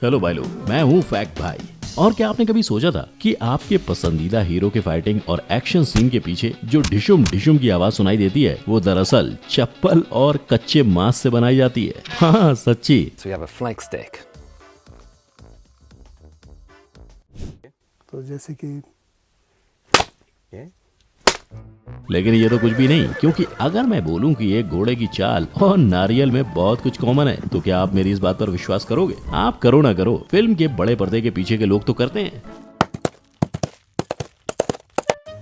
Hello भाई लोग, मैं हूँ फैक्ट भाई। और क्या आपने कभी सोचा था कि आपके पसंदीदा हीरो के फाइटिंग और एक्शन सीन के पीछे जो ढिशुम ढिशुम की आवाज सुनाई देती है वो दरअसल चप्पल और कच्चे मांस से बनाई जाती है। हाँ सच्ची। So we have a flank steak. तो जैसे कि लेकिन ये तो कुछ भी नहीं, क्योंकि अगर मैं बोलूं कि एक घोड़े की चाल और नारियल में बहुत कुछ कॉमन है तो क्या आप मेरी इस बात पर विश्वास करोगे? आप करो ना करो, फिल्म के बड़े पर्दे के पीछे के लोग तो करते हैं।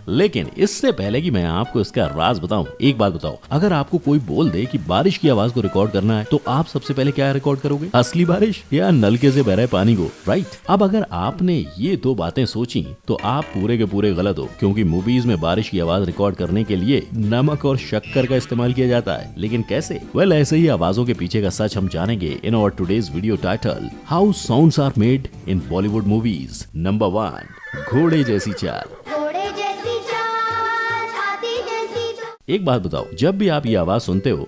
लेकिन इससे पहले कि मैं आपको इसका राज बताऊं, एक बात बताओ, अगर आपको कोई बोल दे कि बारिश की आवाज को रिकॉर्ड करना है तो आप सबसे पहले क्या रिकॉर्ड करोगे? असली बारिश या नलके से बह रहे पानी को? राइट। अब अगर आपने ये दो बातें सोची तो आप पूरे के पूरे गलत हो, क्योंकि मूवीज में बारिश की आवाज रिकॉर्ड करने के लिए नमक और शक्कर का इस्तेमाल किया जाता है। लेकिन कैसे? वेल, ऐसे ही आवाजों के पीछे का सच हम जानेंगे in our today's video title, how sounds are made in Bollywood movies. Number 1, घोड़े जैसी चाल। एक बात बताओ, जब भी आप ये आवाज सुनते हो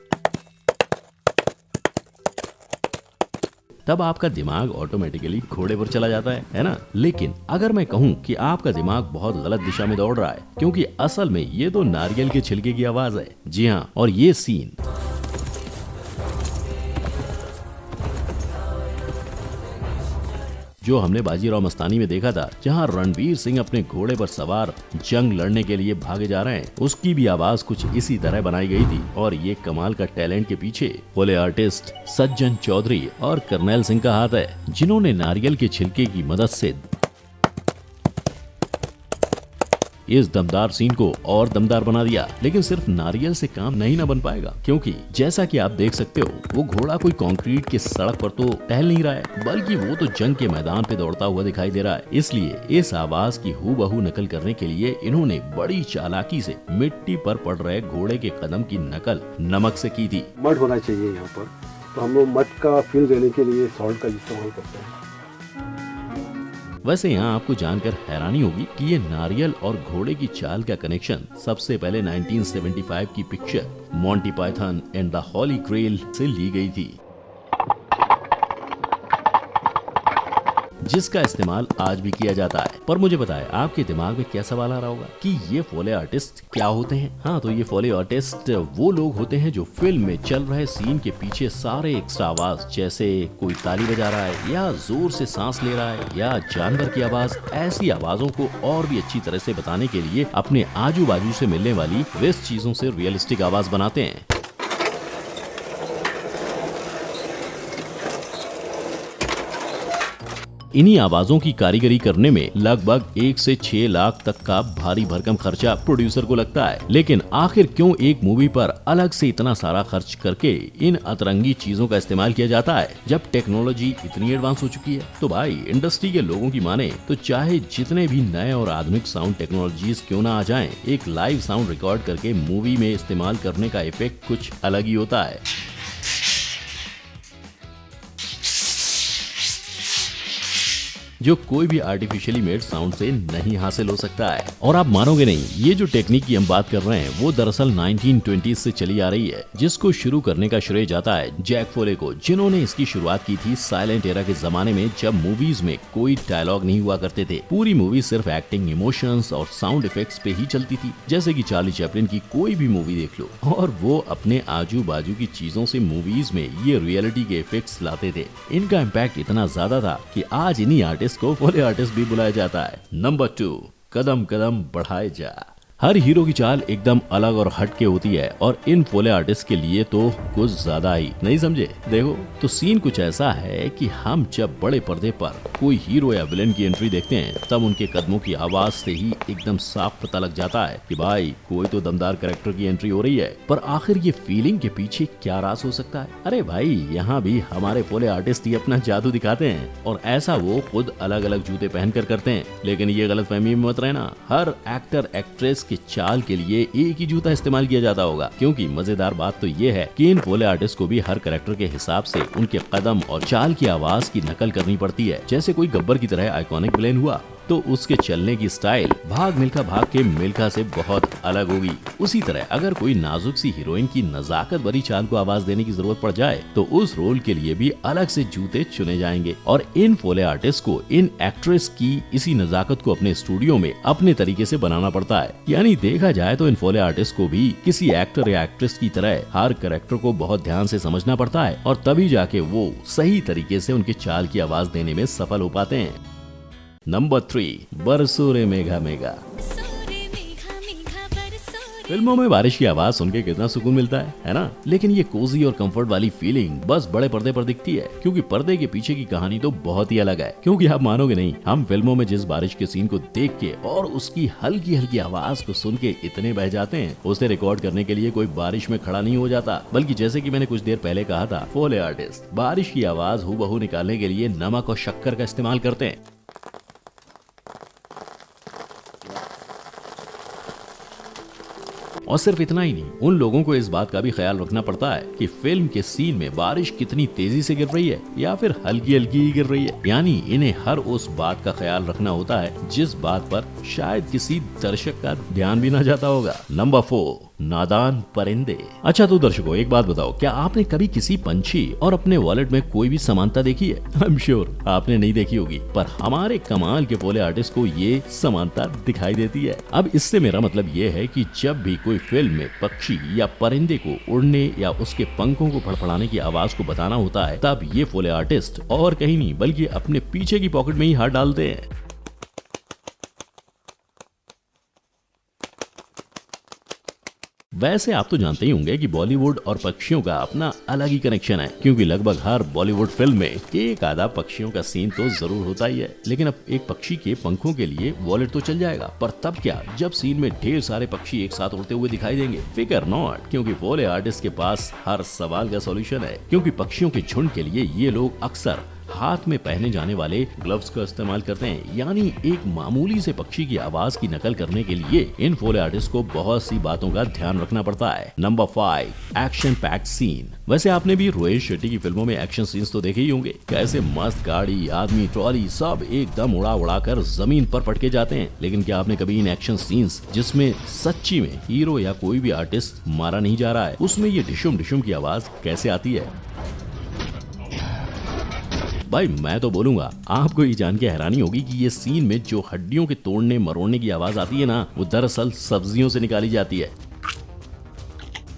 तब आपका दिमाग ऑटोमेटिकली घोड़े पर चला जाता है ना? लेकिन अगर मैं कहूँ कि आपका दिमाग बहुत गलत दिशा में दौड़ रहा है, क्योंकि असल में ये तो नारियल के छिलके की आवाज है। जी हाँ, और ये सीन जो हमने बाजीराव मस्तानी में देखा था, जहां रणवीर सिंह अपने घोड़े पर सवार जंग लड़ने के लिए भागे जा रहे हैं, उसकी भी आवाज कुछ इसी तरह बनाई गई थी। और ये कमाल का टैलेंट के पीछे बोले आर्टिस्ट सज्जन चौधरी और करनैल सिंह का हाथ है, जिन्होंने नारियल के छिलके की मदद से इस दमदार सीन को और दमदार बना दिया। लेकिन सिर्फ नारियल से काम नहीं ना बन पाएगा, क्योंकि जैसा कि आप देख सकते हो, वो घोड़ा कोई कंक्रीट की सड़क पर तो टहल नहीं रहा है, बल्कि वो तो जंग के मैदान पे दौड़ता हुआ दिखाई दे रहा है। इसलिए इस आवाज की हूबहू नकल करने के लिए इन्होंने बड़ी चालाकी से मिट्टी पर पड़ रहे घोड़े के कदम की नकल नमक से की थी। मड होना चाहिए यहाँ पर, तो हम लोग मड का फील देने के लिए सॉल्ट का इस्तेमाल करते हैं। वैसे यहाँ आपको जानकर हैरानी होगी कि ये नारियल और घोड़े की चाल का कनेक्शन सबसे पहले 1975 की picture Monty Python and the Holy Grail से ली गई थी, जिसका इस्तेमाल आज भी किया जाता है। पर मुझे बताएं, आपके दिमाग में क्या सवाल आ रहा होगा कि ये फोले आर्टिस्ट क्या होते हैं? हाँ, तो ये फोले आर्टिस्ट वो लोग होते हैं जो फिल्म में चल रहे सीन के पीछे सारे एक्स्ट्रा आवाज, जैसे कोई ताली बजा रहा है या जोर से सांस ले रहा है या जानवर की आवाज, ऐसी आवाजों को और भी अच्छी तरह से बताने के लिए अपने आजू बाजू से मिलने वाली वेस्ट चीजों से रियलिस्टिक आवाज बनाते हैं। इन्हीं आवाजों की कारीगरी करने में लगभग 1 से 6 लाख तक का भारी भरकम खर्चा प्रोड्यूसर को लगता है। लेकिन आखिर क्यों एक मूवी पर अलग से इतना सारा खर्च करके इन अतरंगी चीजों का इस्तेमाल किया जाता है, जब टेक्नोलॉजी इतनी एडवांस हो चुकी है? तो भाई, इंडस्ट्री के लोगों की माने तो चाहे जितने भी नए और आधुनिक साउंड टेक्नोलॉजीज क्यों ना आ जाएं, एक लाइव साउंड रिकॉर्ड करके मूवी में इस्तेमाल करने का इफेक्ट कुछ अलग ही होता है। जो कोई भी आर्टिफिशियली मेड साउंड से नहीं हासिल हो सकता है। और आप मानोगे नहीं, ये जो टेक्निक की हम बात कर रहे हैं वो दरअसल 1920 से चली आ रही है, जिसको शुरू करने का श्रेय जाता है जैक फोले को, जिन्होंने इसकी शुरुआत की थी साइलेंट एरा के जमाने में, जब मूवीज में कोई डायलॉग नहीं हुआ करते थे। पूरी मूवी सिर्फ एक्टिंग, इमोशंस और साउंड इफेक्ट्स पे ही चलती थी। जैसे कि चार्ली चैपलिन की कोई भी मूवी देख लो, और वो अपने आजू बाजू की चीजों से मूवीज में ये रियलिटी के इफेक्ट्स लाते थे। इनका इम्पैक्ट इतना ज्यादा था कि आज इन्हीं आर्टिस्ट को फोले आर्टिस्ट भी बुलाया जाता है। नंबर 2, कदम कदम बढ़ाए जा। हर हीरो की चाल एकदम अलग और हटके होती है, और इन फोले आर्टिस्ट के लिए तो कुछ ज्यादा ही। नहीं समझे? देखो, तो सीन कुछ ऐसा है कि हम जब बड़े पर्दे पर कोई हीरो या विलेन की एंट्री देखते हैं, तब उनके कदमों की आवाज से ही एकदम साफ पता लग जाता है कि भाई कोई तो दमदार कैरेक्टर की एंट्री हो रही है। पर आखिर ये फीलिंग के पीछे क्या राज हो सकता है? अरे भाई, यहाँ भी हमारे फोले आर्टिस्ट ही अपना जादू दिखाते हैं, और ऐसा वो खुद अलग अलग जूते पहनकर करते हैं। लेकिन ये गलतफहमी में मत रहना, हर एक्टर एक्ट्रेस की चाल के लिए एक ही जूता इस्तेमाल किया जाता होगा, क्योंकि मजेदार बात तो ये है कि इन फोले आर्टिस्ट को भी हर कैरेक्टर के हिसाब से उनके कदम और चाल की आवाज की नकल करनी पड़ती है। जैसे कोई गब्बर की तरह आइकॉनिक विलेन हुआ, तो उसके चलने की स्टाइल भाग मिल्खा भाग के मिल्खा से बहुत अलग होगी। उसी तरह अगर कोई नाजुक सी हीरोइन की नजाकत भरी चाल को आवाज देने की जरूरत पड़ जाए तो उस रोल के लिए भी अलग से जूते चुने जाएंगे और इन फोले आर्टिस्ट को इन एक्ट्रेस की इसी नजाकत को अपने स्टूडियो में अपने तरीके से बनाना पड़ता है। यानी देखा जाए तो इन फोले आर्टिस्ट को भी किसी एक्टर या एक्ट्रेस की तरह हर कैरेक्टर को बहुत ध्यान से समझना पड़ता है और तभी जाके वो सही तरीके से उनके चाल की आवाज देने में सफल हो पाते हैं। नंबर 3, बरसों रे मेघा मेघा। फिल्मों में बारिश की आवाज सुन के कितना सुकून मिलता है ना? लेकिन ये कोजी और कंफर्ट वाली फीलिंग बस बड़े पर्दे पर दिखती है, क्योंकि पर्दे के पीछे की कहानी तो बहुत ही अलग है। क्योंकि आप मानोगे नहीं, हम फिल्मों में जिस बारिश के सीन को देख के और उसकी हल्की हल्की आवाज को सुन के इतने बह जाते हैं, उसे रिकॉर्ड करने के लिए कोई बारिश में खड़ा नहीं हो जाता, बल्कि जैसे कि मैंने कुछ देर पहले कहा था, फोले आर्टिस्ट बारिश की आवाज हूबहू निकालने के लिए नमक और शक्कर का इस्तेमाल करते हैं। और सिर्फ इतना ही नहीं, उन लोगों को इस बात का भी ख्याल रखना पड़ता है कि फिल्म के सीन में बारिश कितनी तेजी से गिर रही है या फिर हल्की हल्की ही गिर रही है। यानी इन्हें हर उस बात का ख्याल रखना होता है जिस बात पर शायद किसी दर्शक का ध्यान भी न जाता होगा। नंबर 4, नादान परिंदे। अच्छा तो दर्शकों एक बात बताओ, क्या आपने कभी किसी पंछी और अपने वॉलेट में कोई भी समानता देखी है? आई एम श्योर आपने नहीं देखी होगी, पर हमारे कमाल के फोले आर्टिस्ट को ये समानता दिखाई देती है। अब इससे मेरा मतलब ये है कि जब भी कोई फिल्म में पक्षी या परिंदे को उड़ने या उसके पंखों को फड़फड़ाने की आवाज को बताना होता है, तब ये फोले आर्टिस्ट और कहीं नहीं बल्कि अपने पीछे की पॉकेट में ही हाथ डालते हैं। वैसे आप तो जानते ही होंगे कि बॉलीवुड और पक्षियों का अपना अलग ही कनेक्शन है, क्योंकि लगभग हर बॉलीवुड फिल्म में एक आधा पक्षियों का सीन तो जरूर होता ही है। लेकिन अब एक पक्षी के पंखों के लिए वॉलेट तो चल जाएगा, पर तब क्या जब सीन में ढेर सारे पक्षी एक साथ उड़ते हुए दिखाई देंगे? फिकर नॉट, क्योंकि फोले आर्टिस्ट के पास हर सवाल का सॉल्यूशन है। क्योंकि पक्षियों के झुंड के लिए ये लोग अक्सर हाथ में पहने जाने वाले ग्लव्स का इस्तेमाल करते हैं। यानी एक मामूली से पक्षी की आवाज की नकल करने के लिए इन फोले आर्टिस्ट को बहुत सी बातों का ध्यान रखना पड़ता है। Number 5, action packed scene. वैसे आपने भी रोहित शेट्टी की फिल्मों में एक्शन सीन्स तो देखे ही होंगे, कैसे मस्त गाड़ी, आदमी, ट्रॉली सब एकदम उड़ा कर जमीन पर पटके जाते हैं। लेकिन क्या आपने कभी इन एक्शन सीन्स जिसमें सच्ची में हीरो या कोई भी आर्टिस्ट मारा नहीं जा रहा है, उसमें ये डिशुम डिशुम की आवाज कैसे आती है? भाई मैं तो बोलूंगा आपको ये जान के हैरानी होगी कि ये सीन में जो हड्डियों के तोड़ने मरोड़ने की आवाज आती है ना, वो दरअसल सब्जियों से निकाली जाती है।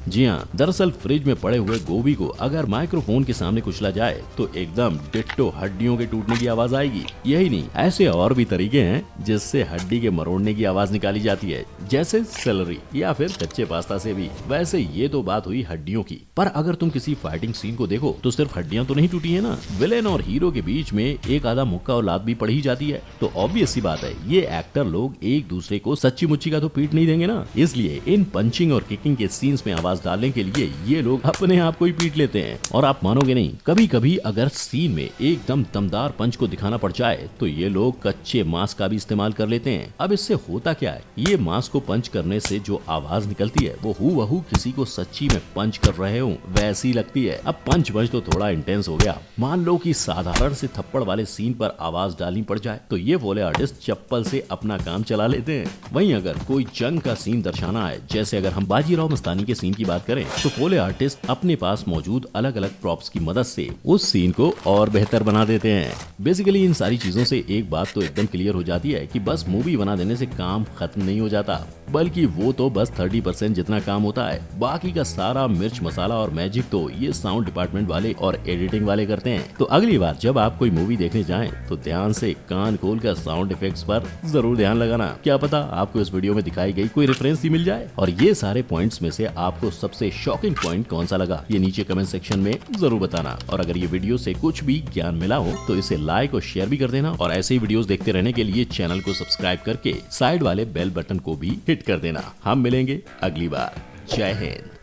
जी हाँ, दरअसल फ्रिज में पड़े हुए गोभी को अगर माइक्रोफोन के सामने कुचला जाए तो एकदम डिट्टो हड्डियों के टूटने की आवाज आएगी। यही नहीं, ऐसे और भी तरीके हैं जिससे हड्डी के मरोड़ने की आवाज निकाली जाती है, जैसे सेलरी या फिर कच्चे पास्ता से भी। वैसे ये तो बात हुई हड्डियों की, पर अगर तुम किसी फाइटिंग सीन को देखो तो सिर्फ हड्डियां तो नहीं टूटी है ना, विलेन और हीरो के बीच में एक आधा मुक्का और लात भी पड़ ही जाती है। तो ऑब्वियस सी बात है, ये एक्टर लोग एक दूसरे को सच्ची मुच्ची का तो पीट नहीं देंगे ना। इसलिए इन पंचिंग और किकिंग के सीन्स में आवाज डालने के लिए ये लोग अपने आप को ही पीट लेते हैं। और आप मानोगे नहीं, कभी कभी अगर सीन में एकदम दमदार पंच को दिखाना पड़ जाए तो ये लोग कच्चे मांस का भी इस्तेमाल कर लेते हैं। अब इससे होता क्या है, ये मांस को पंच करने से जो आवाज निकलती है वो हूबहू किसी को सच्ची में पंच कर रहे हो वैसी लगती है। अब पंच तो थोड़ा इंटेंस हो गया। मान लो कि साधारण से थप्पड़ वाले सीन पर आवाज डालनी पड़ जाए तो ये फोले आर्टिस्ट चप्पल से अपना काम चला लेते हैं। वहीं अगर कोई जंग का सीन दर्शाना है, जैसे अगर हम बाजीराव मस्तानी के सीन की बात करें, तो फोले आर्टिस्ट अपने पास मौजूद अलग अलग प्रॉप्स की मदद से उस सीन को और बेहतर बना देते हैं। बेसिकली इन सारी चीजों से एक बात तो एकदम क्लियर हो जाती है कि बस मूवी बना देने से काम खत्म नहीं हो जाता, बल्कि वो तो बस 30% जितना काम होता है। बाकी का सारा मिर्च मसाला और मैजिक तो ये साउंड डिपार्टमेंट वाले और एडिटिंग वाले करते हैं। तो अगली बार जब आप कोई मूवी देखने जाएं तो ध्यान से कान खोल कर साउंड इफेक्ट्स पर जरूर ध्यान लगाना। क्या पता आपको इस वीडियो में दिखाई गई कोई रेफरेंस ही मिल जाए। और ये सारे पॉइंट्स में से आपको सबसे शॉकिंग पॉइंट कौन सा लगा, ये नीचे कमेंट सेक्शन में जरूर बताना। और अगर ये वीडियो से कुछ भी ज्ञान मिला हो तो इसे लाइक और शेयर भी कर देना। और ऐसे ही वीडियोस देखते रहने के लिए चैनल को सब्सक्राइब करके साइड वाले बेल बटन को भी हिट कर देना। हम मिलेंगे अगली बार। जय हिंद।